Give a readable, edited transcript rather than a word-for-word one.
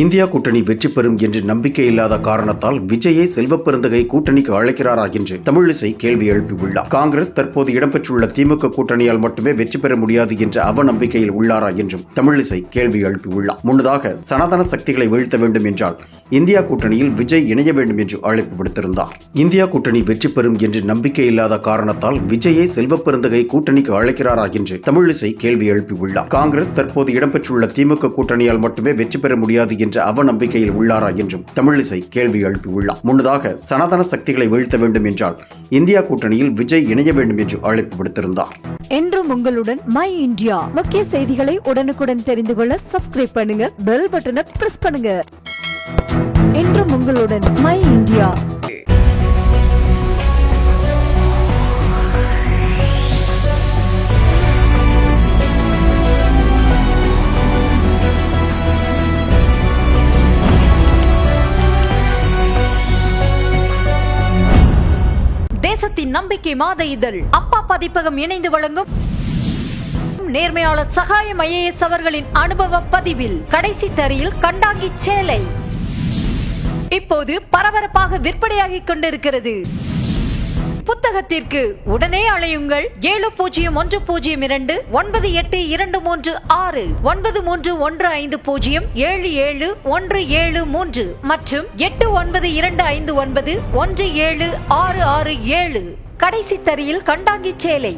India கூட்டணி வெற்றி பெறும் என்று நம்பிக்கை இல்லாத காரணத்தால் விஜயை செல்வப்பெருந்தகை கூட்டணிக்கு அழைக்கிறாரா என்று தமிழிசை கேள்வி எழுப்பியுள்ளார். காங்கிரஸ் தற்போது இடம்பெற்றுள்ள திமுக கூட்டணியால் மட்டுமே வெற்றி பெற முடியாது என்ற அவநம்பிக்கையில் உள்ளாரா என்றும் தமிழிசை கேள்வி எழுப்பியுள்ளார். முன்னதாக சனாதன சக்திகளை வீழ்த்த வேண்டும் என்றால் இந்தியா கூட்டணியில் விஜய் இணைய வேண்டும் என்று அழைப்பு விடுத்திருந்தார். இந்தியா கூட்டணி வெற்றி பெறும் என்று நம்பிக்கை இல்லாத காரணத்தால் விஜயை செல்வப்பெருந்தகை கூட்டணிக்கு அழைக்கிறாரா என்று தமிழிசை கேள்வி எழுப்பியுள்ளார். காங்கிரஸ் தற்போது இடம்பெற்றுள்ள திமுக கூட்டணியால் மட்டுமே வெற்றி பெற முடியாது என்ற அவநம்பிக்கையில் உள்ளாரா என்றும் தமிழிசை கேள்வி எழுப்பியுள்ளார். முன்னதாக சனாதன சக்திகளை வீழ்த்த வேண்டும் என்றால் இந்தியா கூட்டணியில் விஜய் இணைய வேண்டும் என்று அழைப்பு விடுத்திருந்தார். என்றும் உங்களுடன் மை இந்தியா முக்கிய செய்திகளை உடனுக்குடன் தெரிந்து கொள்ள சப்ஸ்கிரைப் பண்ணுங்க, பெல் பட்டனை பிரஸ் பண்ணுங்க. என்றும் உங்களுடன் மை இந்தியா. தேசத்தின் நம்பிக்கை மாத இதழ் அப்பா பதிப்பகம் இணைந்து வழங்கும் நேர்மையாளர் சகாயம் IAS அவர்களின் அனுபவ பதிவில் கடைசி தரியில் கண்டாங்கி சேலை இப்போது பரபரப்பாக விற்பனையாகிக் கொண்டிருக்கிறது. புத்தகத்திற்கு உடனே அழையுங்கள் 701002 9823 9315 77173 மற்றும் 8925917667. கடைசி தரியில் கண்டாங்கி சேலை.